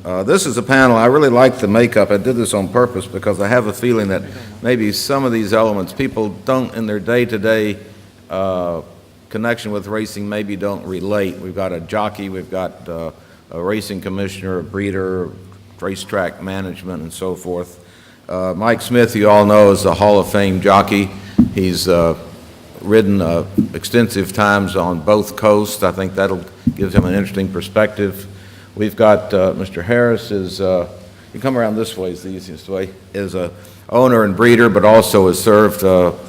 This is a panel, I really like the makeup. I did this on purpose because I have a feeling that maybe some of these elements, people don't, in their day-to-day connection with racing, maybe don't relate. We've got a jockey, we've got a racing commissioner, a breeder, racetrack management, and so forth. Mike Smith, you all know, is a Hall of Fame jockey. He's ridden extensive times on both coasts. I think that'll give him an interesting perspective. We've got Mr. Harris is, you come around this way is the easiest way, is a owner and breeder, but also has served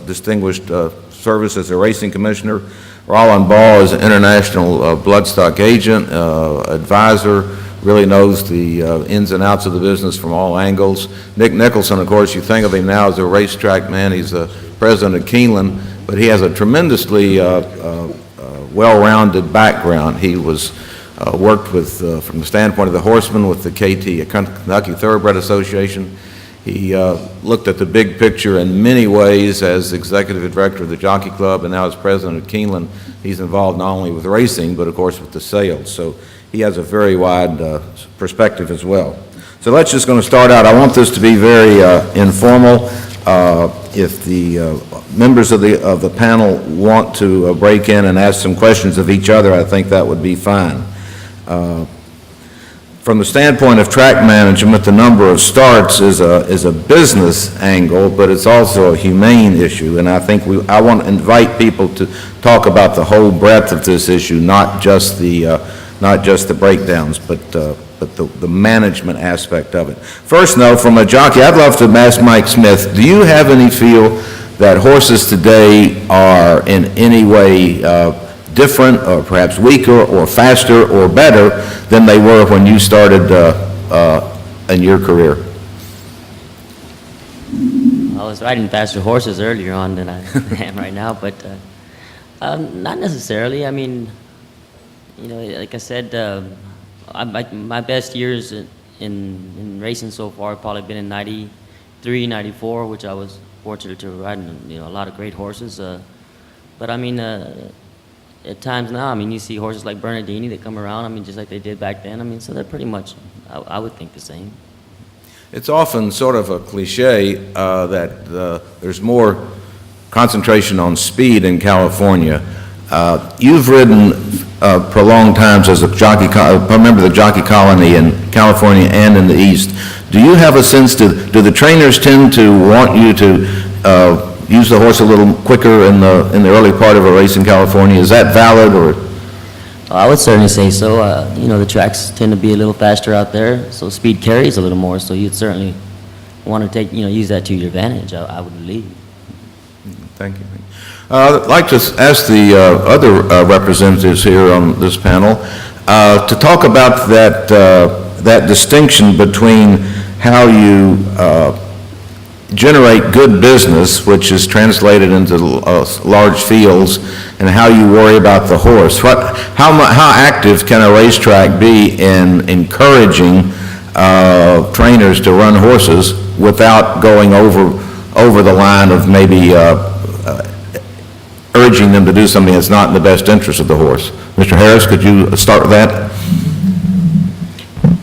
distinguished service as a racing commissioner. Rollin Baugh is an international Bloodstock agent, advisor, really knows the ins and outs of the business from all angles. Nicholson, of course, you think of him now as a racetrack man. He's the president of Keeneland, but he has a tremendously well-rounded background. He was worked with, from the standpoint of the horsemen, with the KT, Kentucky Thoroughbred Association. He looked at the big picture in many ways as executive director of the Jockey Club, and now as president of Keeneland. He's involved not only with racing, but of course with the sales. So he has a very wide perspective as well. So let's just going to start out. I want this to be very informal. If the members of the panel want to break in and ask some questions of each other, I think that would be fine. From the standpoint of track management, the number of starts is a business angle, but it's also a humane issue, and I think I want to invite people to talk about the whole breadth of this issue, not just the breakdowns, but the management aspect of it. First, though, from a jockey, I'd love to ask Mike Smith, do you have any feel that horses today are in any way different or perhaps weaker or faster or better than they were when you started in your career? I was riding faster horses earlier on than I am right now, but not necessarily. I mean, you know, like I said, my best years in racing so far have probably been in 93, 94, which I was fortunate to ride in, a lot of great horses. But I mean, at times now, I mean, you see horses like Bernardini that come around, I mean, just like they did back then. I mean, so they're pretty much, I would think, the same. It's often sort of a cliche that there's more concentration on speed in California. You've ridden prolonged times as a jockey, a member of the jockey colony in California and in the East. Do you have a sense, do the trainers tend to want you to use the horse a little quicker in the early part of a race in California? Is that valid, or? I would certainly say so. The tracks tend to be a little faster out there, so speed carries a little more, so you'd certainly want to take, use that to your advantage, I would believe. Thank you. I'd like to ask the other representatives here on this panel to talk about that distinction between how you generate good business, which is translated into large fields, and how you worry about the horse. How active can a racetrack be in encouraging trainers to run horses without going over the line of maybe urging them to do something that's not in the best interest of the horse? Mr. Harris, could you start with that?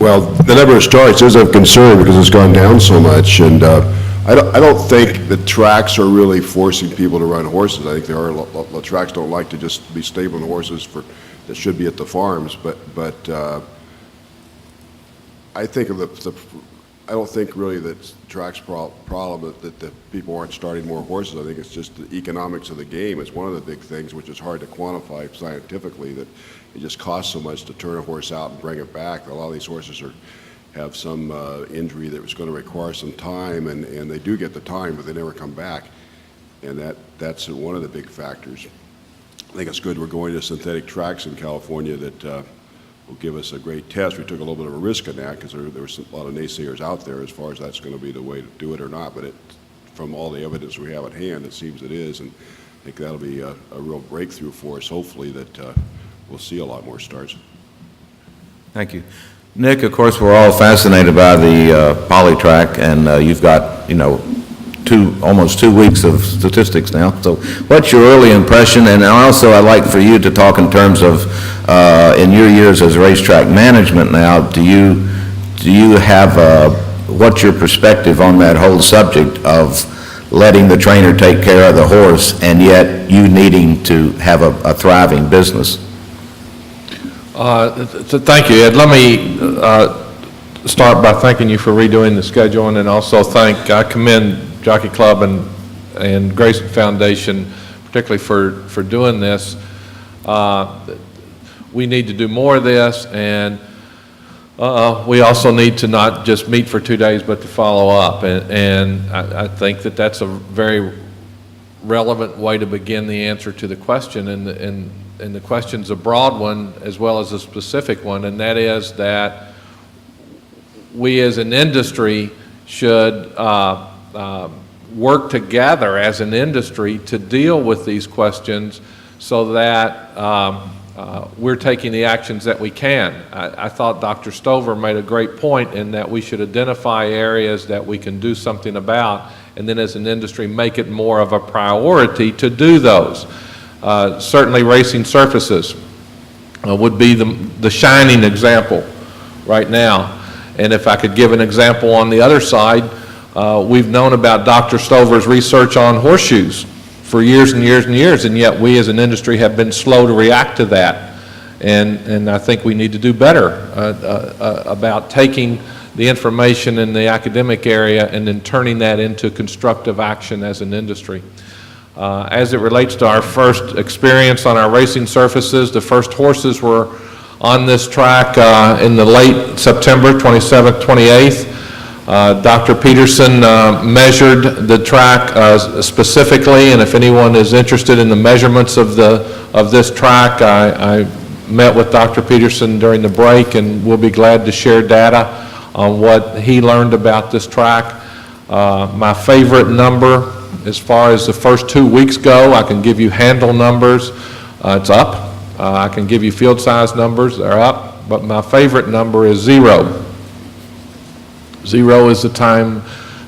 Well, the number of starts is of concern because it's gone down so much, and I don't think the tracks are really forcing people to run horses. I think there are the tracks don't like to just be stabling horses that should be at the farms, but I think I don't think really that's the track's problem that the people aren't starting more horses. I think it's just the economics of the game. It's one of the big things which is hard to quantify scientifically, that it just costs so much to turn a horse out and bring it back. A lot of these horses have some injury that was going to require some time, and they do get the time, but they never come back. And that's one of the big factors. I think it's good we're going to synthetic tracks in California that will give us a great test. We took a little bit of a risk in that because there were a lot of naysayers out there as far as that's going to be the way to do it or not, but from all the evidence we have at hand, it seems it is, and I think that'll be a real breakthrough for us, hopefully, that we'll see a lot more starts. Thank you. Nick, of course, we're all fascinated by the poly track, and you've got, almost 2 weeks of statistics now. So what's your early impression? And also I'd like for you to talk in terms of, in your years as racetrack management now, do you do you have, what's your perspective on that whole subject of letting the trainer take care of the horse and yet you needing to have a thriving business? Thank you, Ed. Let me start by thanking you for redoing the schedule, and then also I commend Jockey Club and Grayson Foundation, particularly for doing this. We need to do more of this, and we also need to not just meet for 2 days, but to follow up. And I think that that's a very relevant way to begin the answer to the question. And the question's a broad one as well as a specific one, and that is that we as an industry should work together as an industry to deal with these questions so that we're taking the actions that we can. I thought Dr. Stover made a great point in that we should identify areas that we can do something about, and then as an industry make it more of a priority to do those. Certainly racing surfaces would be the shining example right now. And if I could give an example on the other side, we've known about Dr. Stover's research on horseshoes for years and years and years, and yet we as an industry have been slow to react to that. And I think we need to do better about taking the information in the academic area and then turning that into constructive action as an industry. As it relates to our first experience on our racing surfaces, the first horses were on this track in the late September, 27th, 28th. Dr. Peterson measured the track specifically, and if anyone is interested in the measurements of this track, I met with Dr. Peterson during the break, and we'll be glad to share data on what he learned about this track. My favorite number, as far as the first 2 weeks go, I can give you handle numbers. It's up. I can give you field size numbers. They're up. But my favorite number is 0. 0 is the time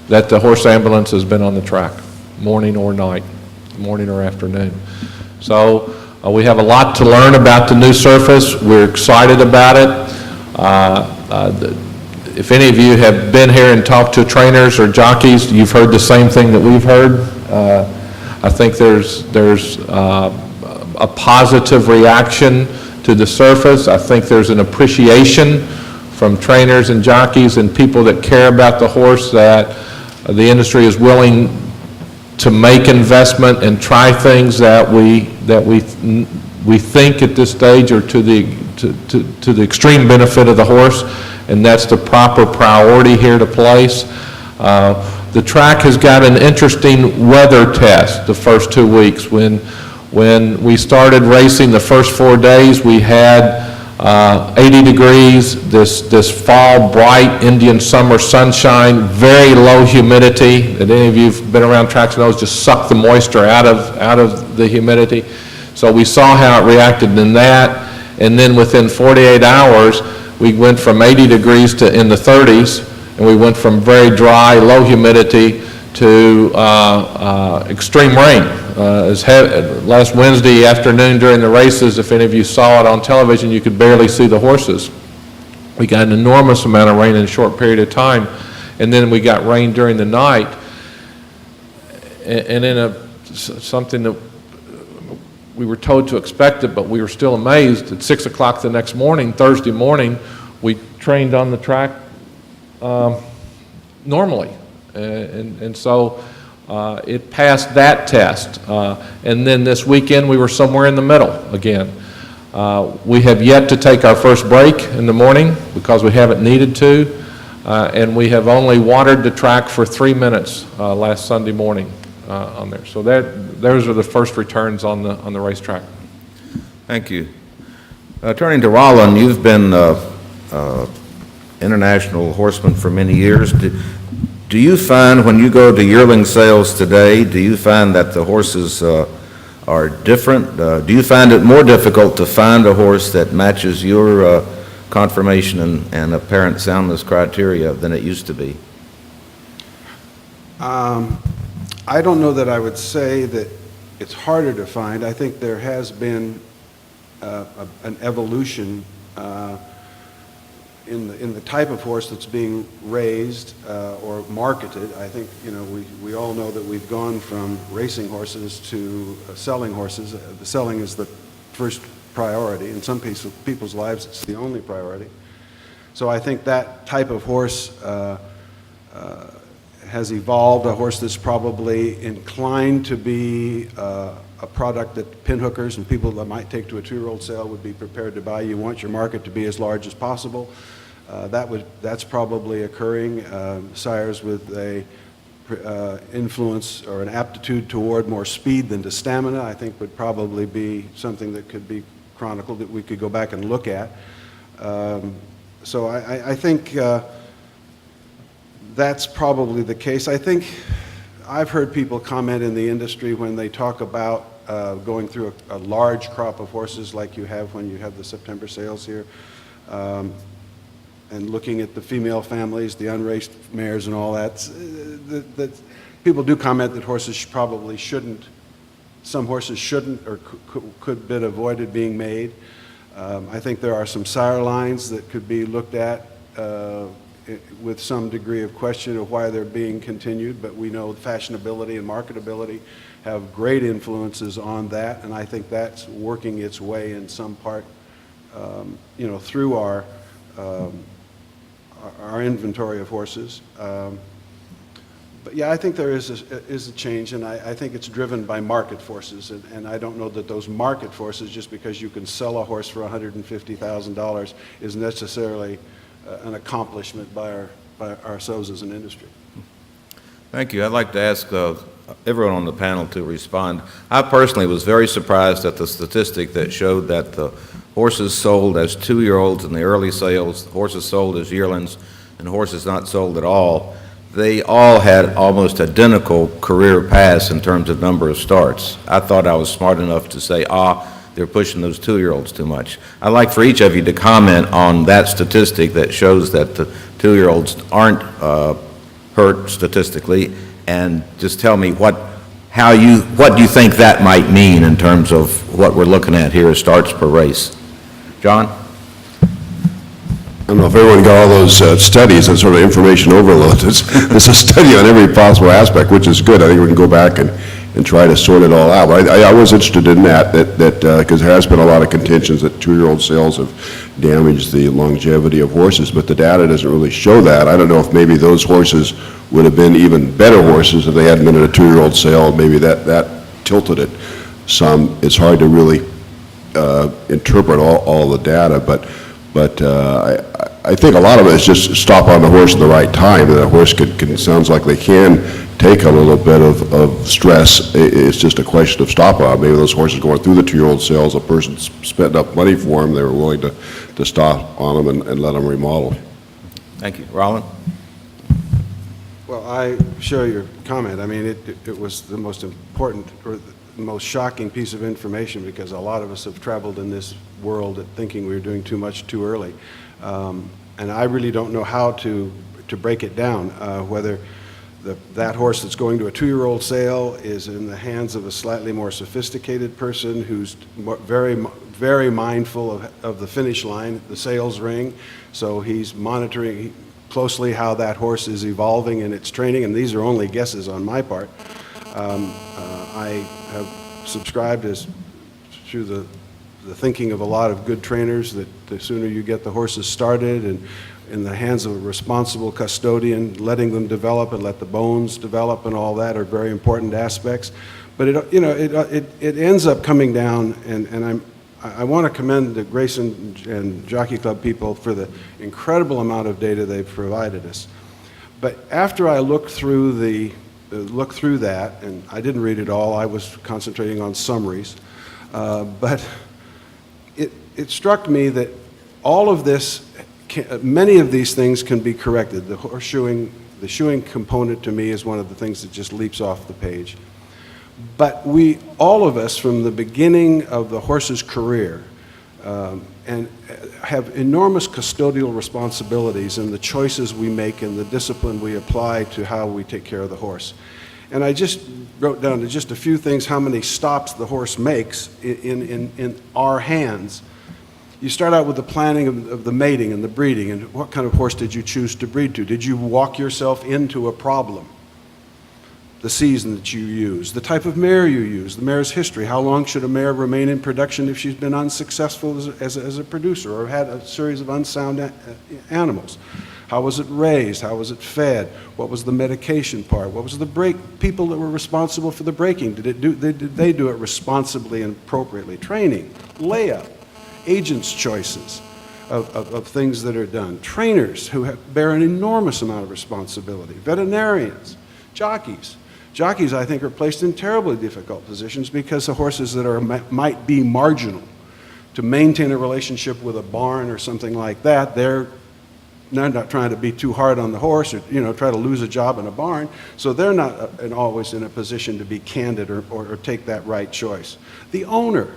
that the horse ambulance has been on the track, morning or night, morning or afternoon. So we have a lot to learn about the new surface. We're excited about it. If any of you have been here and talked to trainers or jockeys, you've heard the same thing that we've heard. I think there's a positive reaction to the surface. I think there's an appreciation from trainers and jockeys and people that care about the horse that the industry is willing to make investment and try things that we think at this stage are to the extreme benefit of the horse, and that's the proper priority here to place. The track has got an interesting weather test the first 2 weeks. When we started racing the first 4 days, we had 80 degrees, this fall bright Indian summer sunshine, very low humidity that any of you who've been around tracks knows just suck the moisture out of the humidity. So we saw how it reacted in that, and then within 48 hours we went from 80 degrees to in the 30s, and we went from very dry, low humidity to extreme rain. Last Wednesday afternoon during the races, if any of you saw it on television, you could barely see the horses. We got an enormous amount of rain in a short period of time, and then we got rain during the night. And in something that we were told to expect it, but we were still amazed. At 6 o'clock the next morning, Thursday morning, we trained on the track normally. And so it passed that test. And then this weekend we were somewhere in the middle again. We have yet to take our first break in the morning because we haven't needed to. And we have only watered the track for 3 minutes last Sunday morning on there. So those are the first returns on the racetrack. Thank you. Turning to Rollin, you've been international horseman for many years. Do you find when you go to yearling sales today, do you find that the horses are different? Do you find it more difficult to find a horse that matches your conformation and apparent soundness criteria than it used to be? I don't know that I would say that it's harder to find. I think there has been an evolution in the type of horse that's being raised or marketed. I think, we all know that we've gone from racing horses to selling horses. The selling is the first priority. In some people's lives, it's the only priority. So I think that type of horse has evolved, a horse that's probably inclined to be a product that pinhookers and people that might take to a 2-year-old sale would be prepared to buy. You want your market to be as large as possible. That's probably occurring. Sires with a influence or an aptitude toward more speed than to stamina, I think would probably be something that could be chronicled that we could go back and look at. So I think that's probably the case. I think I've heard people comment in the industry when they talk about going through a large crop of horses like you have when you have the September sales here, and looking at the female families, the unraced mares and all that, that people do comment that horses probably shouldn't, some horses shouldn't or could have been avoided being made. I think there are some sire lines that could be looked at with some degree of question of why they're being continued, but we know fashionability and marketability have great influences on that, and I think that's working its way in some part, through our inventory of horses. But yeah, I think there is a change, and I think it's driven by market forces, and I don't know that those market forces, just because you can sell a horse for $150,000, is necessarily an accomplishment by ourselves as an industry. Thank you. I'd like to ask everyone on the panel to respond. I personally was very surprised at the statistic that showed that the horses sold as 2-year-olds in the early sales, horses sold as yearlings, and horses not sold at all, they all had almost identical career paths in terms of number of starts. I thought I was smart enough to say, they're pushing those 2-year-olds too much. I'd like for each of you to comment on that statistic that shows that the 2-year-olds aren't hurt statistically, and just tell me what do you think that might mean in terms of what we're looking at here as starts per race. John? I don't know if everyone got all those studies and sort of information overload. There's a study on every possible aspect, which is good. I think we can go back and try to sort it all out. But I was interested in that because there has been a lot of contentions that 2-year-old sales have damaged the longevity of horses, but the data doesn't really show that. I don't know if maybe those horses would have been even better horses if they hadn't been at a 2-year-old sale. Maybe that tilted it some. It's hard to really interpret all the data, but I think a lot of it is just stop on the horse at the right time, and the horse sounds like they can take a little bit of stress. It's just a question of stop on. Maybe those horses going through the 2-year-old sales, a person spent enough money for them, they were willing to stop on them and let them remodel. Thank you. Rollin? Well, I share your comment. I mean, it was the most important or the most shocking piece of information, because a lot of us have traveled in this world at thinking we were doing too much too early. And I really don't know how to break it down, whether that horse that's going to a 2-year-old sale is in the hands of a slightly more sophisticated person who's very, very mindful of the finish line, the sales ring, so he's monitoring closely how that horse is evolving in its training, and these are only guesses on my part. I have subscribed through the thinking of a lot of good trainers that the sooner you get the horses started and in the hands of a responsible custodian, letting them develop and let the bones develop and all that are very important aspects. But it ends up coming down, and I want to commend the Grayson and Jockey Club people for the incredible amount of data they've provided us. But after I looked through that, and I didn't read it all, I was concentrating on summaries, but it struck me that all of this, many of these things can be corrected. The shoeing component to me is one of the things that just leaps off the page. But all of us from the beginning of the horse's career and have enormous custodial responsibilities in the choices we make and the discipline we apply to how we take care of the horse. And I just wrote down to just a few things how many stops the horse makes in our hands. You start out with the planning of the mating and the breeding, and what kind of horse did you choose to breed to? Did you walk yourself into a problem? The season that you use, the type of mare you use, the mare's history. How long should a mare remain in production if she's been unsuccessful as a producer or had a series of unsound animals? How was it raised? How was it fed? What was the medication part? What was the people that were responsible for the breaking? Did they do it responsibly and appropriately? Training, layup, agents' choices of things that are done. Trainers who bear an enormous amount of responsibility. Veterinarians, jockeys. Jockeys, I think, are placed in terribly difficult positions because the horses that might be marginal to maintain a relationship with a barn or something like that, they're not trying to be too hard on the horse or, try to lose a job in a barn, so they're not always in a position to be candid or take that right choice. The owner,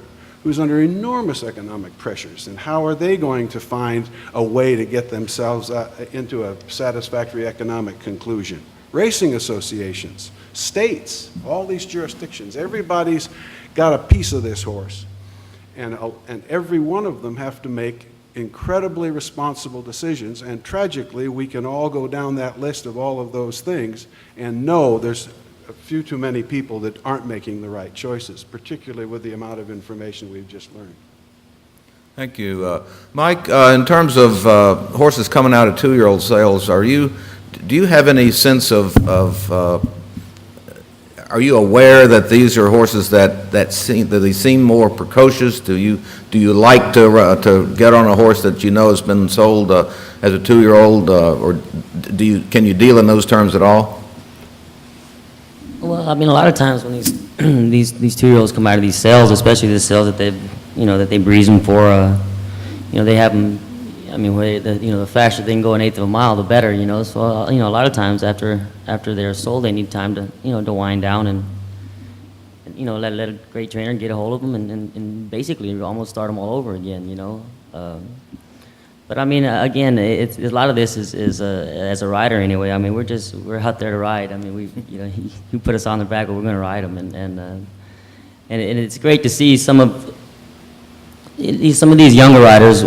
who's under enormous economic pressures, and how are they going to find a way to get themselves into a satisfactory economic conclusion? Racing associations, states, all these jurisdictions, everybody's got a piece of this horse. And every one of them have to make incredibly responsible decisions, and tragically, we can all go down that list of all of those things and know there's a few too many people that aren't making the right choices, particularly with the amount of information we've just learned. Thank you. Mike, in terms of horses coming out of 2-year-old sales, do you have any sense of are you aware that these are horses that seem more precocious? Do you like to get on a horse that you know has been sold as a 2-year-old, or can you deal in those terms at all? Well, I mean, a lot of times when these 2-year-olds come out of these sales, especially the sales that they breeze them for, they have them. I mean, the faster they can go an eighth of a mile, the better. So a lot of times after they're sold, they need time to to wind down and let a great trainer get a hold of them and basically almost start them all over again. But I mean, again, it's a lot of this is as a rider anyway. I mean, we're out there to ride. I mean, you put us on the back, but we're going to ride them, and it's great to see some of these younger riders.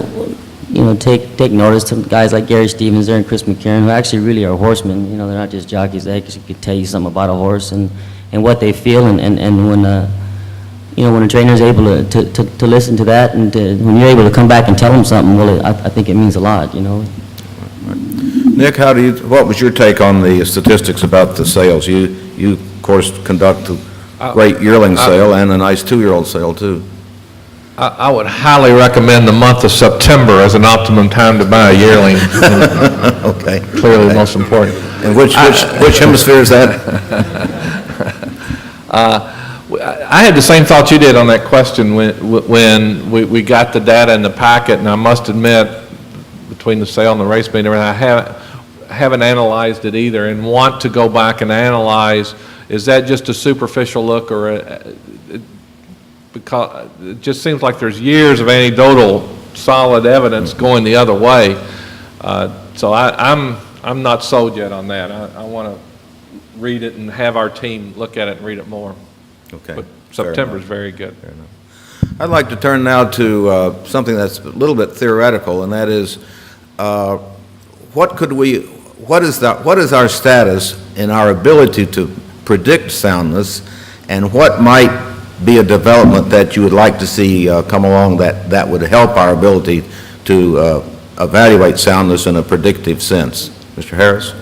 Take notice to guys like Gary Stevens there and Chris McCarron, who actually really are horsemen. They're not just jockeys. They actually could tell you something about a horse and what they feel. And when when a trainer is able to listen to that, and when you're able to come back and tell them something, well, I think it means a lot. Nick, what was your take on the statistics about the sales? You of course conduct a great yearling sale and a nice 2-year-old sale too. I would highly recommend the month of September as an optimum time to buy a yearling. Okay. Clearly the most important. And which hemisphere is that? I had the same thought you did on that question when we got the data in the packet, and I must admit, between the sale and the race meeting, I haven't analyzed it either, and want to go back and analyze, is that just a superficial look, or because it just seems like there's years of anecdotal solid evidence going the other way. So I'm not sold yet on that. I want to read it and have our team look at it and read it more. Okay. But September is very good. Fair enough. I'd like to turn now to something that's a little bit theoretical, and that is, what is our status in our ability to predict soundness, and what might be a development that you would like to see come along that would help our ability to evaluate soundness in a predictive sense? Mr. Harris?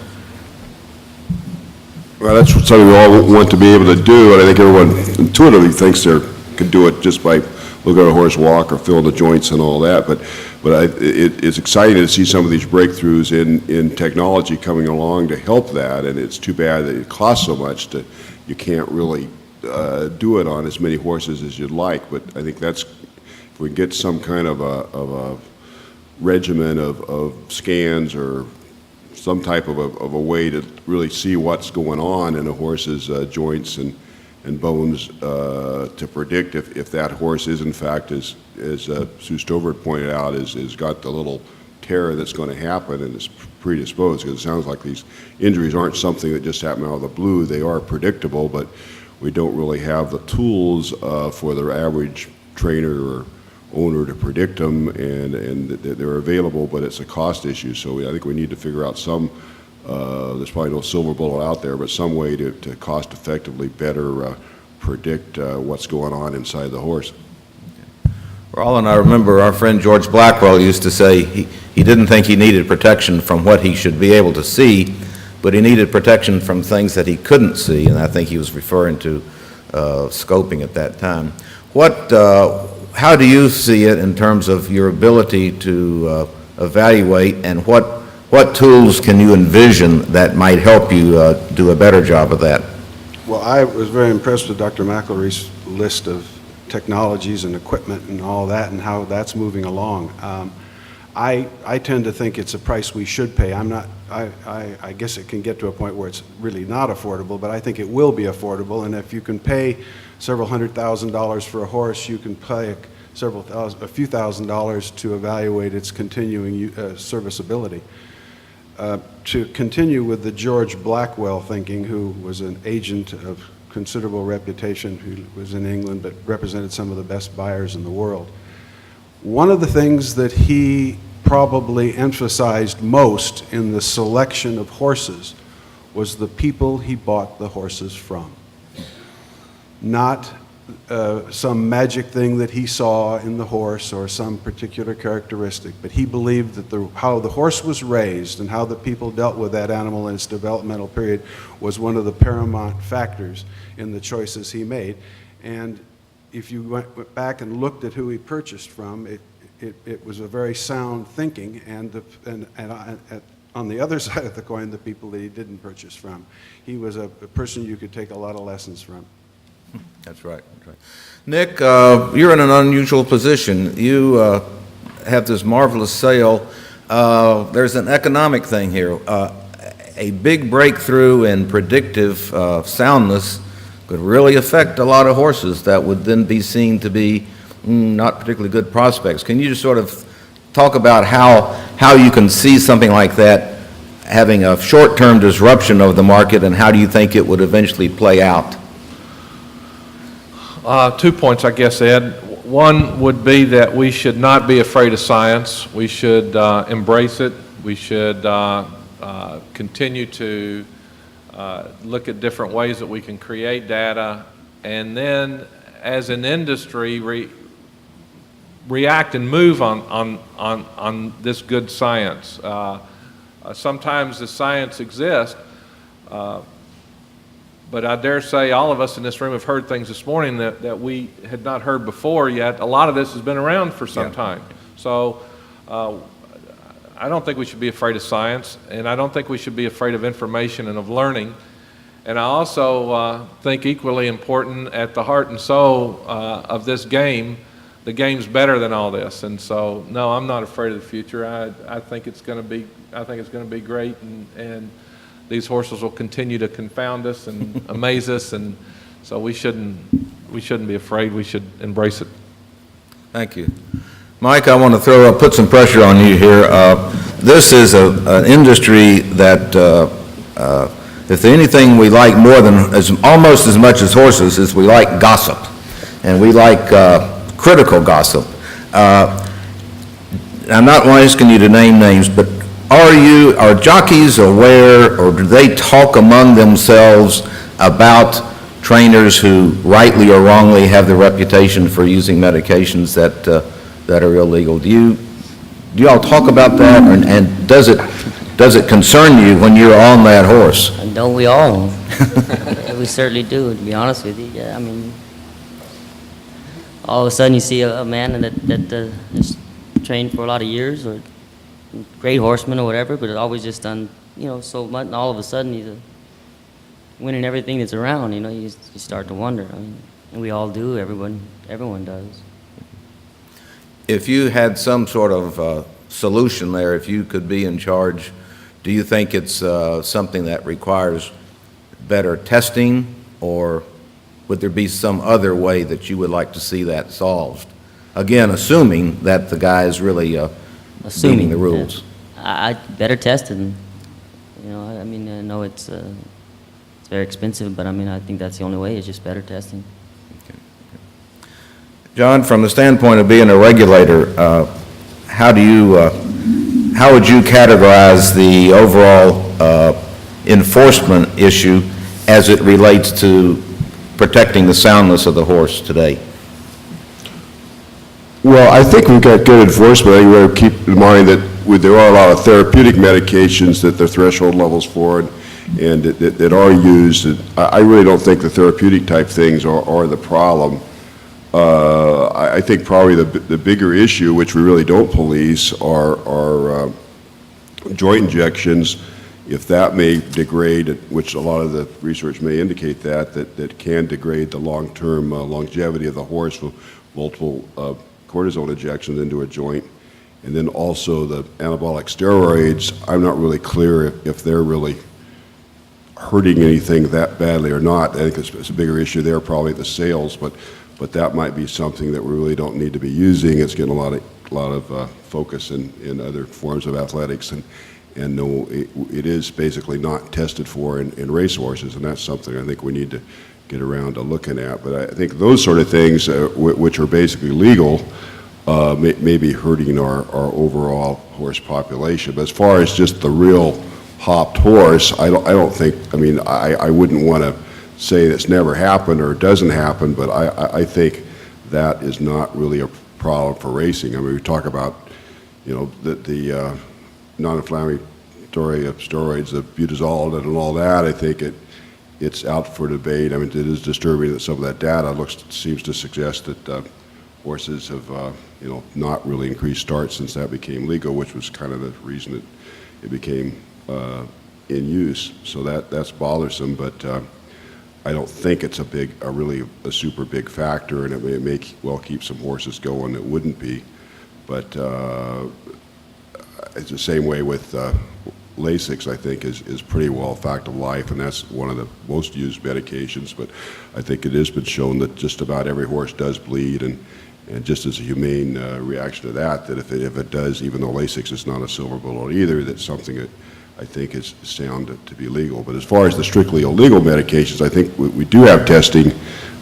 Well, that's something we all want to be able to do, and I think everyone intuitively thinks they can do it just by looking at a horse walk or feeling the joints and all that. But it's exciting to see some of these breakthroughs in technology coming along to help that, and it's too bad that it costs so much that you can't really do it on as many horses as you'd like. But I think if we get some kind of a regimen of scans or some type of a way to really see what's going on in a horse's joints and bones to predict if that horse is in fact, as Sue Stovert pointed out, is got the little tear that's going to happen and is predisposed. Because it sounds like these injuries aren't something that just happen out of the blue. They are predictable, but we don't really have the tools for the average trainer owner to predict them, and that they're available, but it's a cost issue. So I think we need to figure out some, there's probably no silver bullet out there, but some way to cost effectively better predict what's going on inside the horse. Rollin, I remember our friend George Blackwell used to say he didn't think he needed protection from what he should be able to see, but he needed protection from things that he couldn't see, and I think he was referring to scoping at that time. How do you see it in terms of your ability to evaluate, and what tools can you envision that might help you do a better job of that? Well, I was very impressed with Dr. McElrea's list of technologies and equipment and all that, and how that's moving along. I tend to think it's a price we should pay. I guess it can get to a point where it's really not affordable, but I think it will be affordable, and if you can pay several $100,000 for a horse, you can pay a few $1,000s to evaluate its continuing serviceability. To continue with the George Blackwell thinking, who was an agent of considerable reputation, who was in England but represented some of the best buyers in the world. One of the things that he probably emphasized most in the selection of horses was the people he bought the horses from. Not some magic thing that he saw in the horse or some particular characteristic, but he believed that how the horse was raised and how the people dealt with that animal in its developmental period was one of the paramount factors in the choices he made. And if you went back and looked at who he purchased from, it was a very sound thinking, and on the other side of the coin, the people that he didn't purchase from. He was a person you could take a lot of lessons from. That's right. That's right. Nick, you're in an unusual position. You have this marvelous sale. There's an economic thing here. A big breakthrough in predictive soundness could really affect a lot of horses that would then be seen to be not particularly good prospects. Can you just sort of talk about how you can see something like that having a short-term disruption of the market, and how do you think it would eventually play out? 2 points, I guess, Ed. One would be that we should not be afraid of science. We should embrace it. We should continue to look at different ways that we can create data, and then as an industry react and move on this good science. Sometimes the science exists, but I dare say all of us in this room have heard things this morning that we had not heard before yet. A lot of this has been around for some time. So I don't think we should be afraid of science, and I don't think we should be afraid of information and of learning. And I also think equally important, at the heart and soul of this game, the game's better than all this. And so, no, I'm not afraid of the future. I think it's going to be great, and these horses will continue to confound us and amaze us, and so we shouldn't be afraid. We should embrace it. Thank you. Mike, I want to put some pressure on you here. This is an industry that, if there's anything we like more than, almost as much as horses, is we like gossip, and we like critical gossip. I'm not asking you to name names, but are jockeys aware, or do they talk among themselves about trainers who rightly or wrongly have the reputation for using medications that are illegal? Do you all talk about that, and does it concern you when you're on that horse? Don't we all? We certainly do, to be honest with you. Yeah, I mean, all of a sudden you see a man that has trained for a lot of years, or great horseman or whatever, but always just done, so much, and all of a sudden he's winning everything that's around. You start to wonder. I mean, and we all do. Everyone does. If you had some sort of solution there, if you could be in charge, do you think it's something that requires better testing, or would there be some other way that you would like to see that solved? Again, assuming that the guy is really meeting the rules. I better testing. I mean, I know it's very expensive, but I mean, I think that's the only way, is just better testing. John, from the standpoint of being a regulator, how do you, how would you categorize the overall enforcement issue as it relates to protecting the soundness of the horse today? Well, I think we've got good enforcement. I think we have to keep in mind that there are a lot of therapeutic medications that there are threshold levels for and that are used. And I really don't think the therapeutic type things are the problem. I think probably the bigger issue, which we really don't police, are joint injections. If that may degrade, which a lot of the research may indicate that can degrade the long-term longevity of the horse with multiple cortisone injections into a joint. And then also the anabolic steroids, I'm not really clear if they're really hurting anything that badly or not. I think it's a bigger issue there, probably the sales, but that might be something that we really don't need to be using. It's getting a lot of focus in other forms of athletics, and no, it is basically not tested for in racehorses, and that's something I think we need to get around to looking at. But I think those sort of things, which are basically legal, may be hurting our overall horse population. But as far as just the real hopped horse, I don't think, I mean, I wouldn't want to say it's never happened or it doesn't happen, but I think that is not really a problem for racing. I mean, we talk about, you know, the non-inflammatory steroids, the butazolid and all that. I think it's out for debate. I mean, it is disturbing that some of that data seems to suggest that horses have, you know, not really increased starts since that became legal, which was kind of the reason that it became in use. So that's bothersome, but I don't think it's really a super big factor, and it may well keep some horses going that wouldn't be. But it's the same way with Lasix, I think, is pretty well a fact of life, and that's one of the most used medications. But I think it has been shown that just about every horse does bleed, and just as a humane reaction to that if it does, even though Lasix is not a silver bullet either, that's something that I think is sound to be legal. But as far as the strictly illegal medications, I think we do have testing.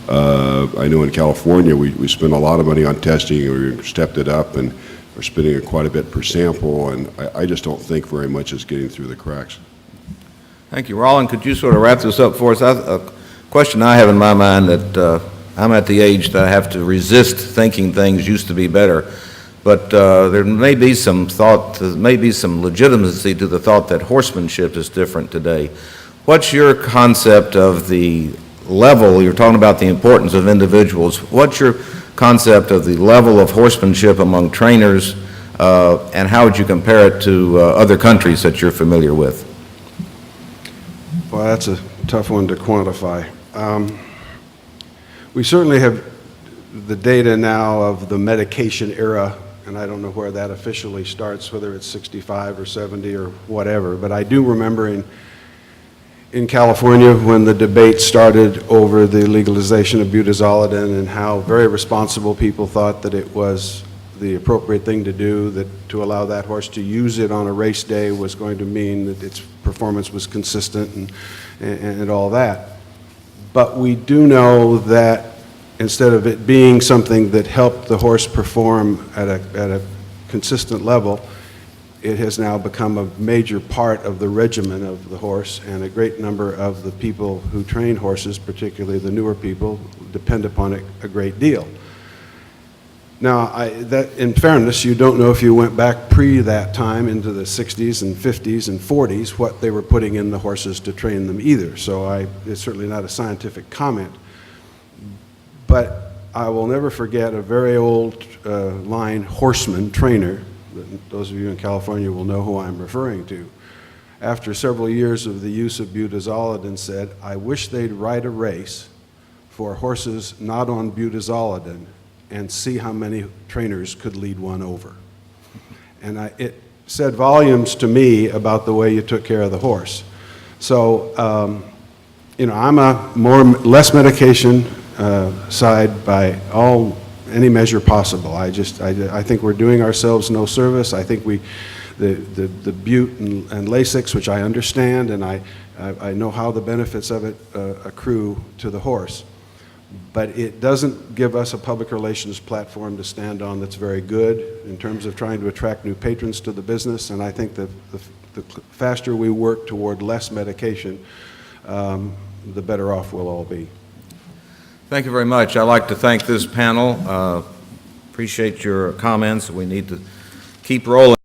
I know in California we spend a lot of money on testing, and we stepped it up, and we're spending quite a bit per sample, and I just don't think very much is getting through the cracks. Thank you. Rollin, could you sort of wrap this up for us? A question I have in my mind that I'm at the age that I have to resist thinking things used to be better, but there may be some thought, there may be some legitimacy to the thought that horsemanship is different today. What's your concept of the level, you're talking about the importance of individuals, what's your concept of the level of horsemanship among trainers, and how would you compare it to other countries that you're familiar with? Well, that's a tough one to quantify. We certainly have the data now of the medication era, and I don't know where that officially starts, whether it's 65 or 70 or whatever, but I do remember in California when the debate started over the legalization of butazolidine and how very responsible people thought that it was the appropriate thing to do, that to allow that horse to use it on a race day was going to mean that its performance was consistent and all that. But we do know that instead of it being something that helped the horse perform at a consistent level, it has now become a major part of the regimen of the horse, and a great number of the people who train horses, particularly the newer people, depend upon it a great deal. Now, in fairness, you don't know if you went back pre that time into the 60s and 50s and 40s what they were putting in the horses to train them either. So it's certainly not a scientific comment. But I will never forget a very old line horseman trainer. Those of you in California will know who I'm referring to. After several years of the use of butazolidine, said, "I wish they'd write a race for horses not on butazolidine and see how many trainers could lead one over." And it said volumes to me about the way you took care of the horse. So, you know, I'm a less medication side by any measure possible. I think we're doing ourselves no service. I think the Bute and Lasix, which I understand, and I know how the benefits of it accrue to the horse. But it doesn't give us a public relations platform to stand on that's very good in terms of trying to attract new patrons to the business. And I think the faster we work toward less medication, the better off we'll all be. Thank you very much. I'd like to thank this panel. Appreciate your comments. We need to keep rolling.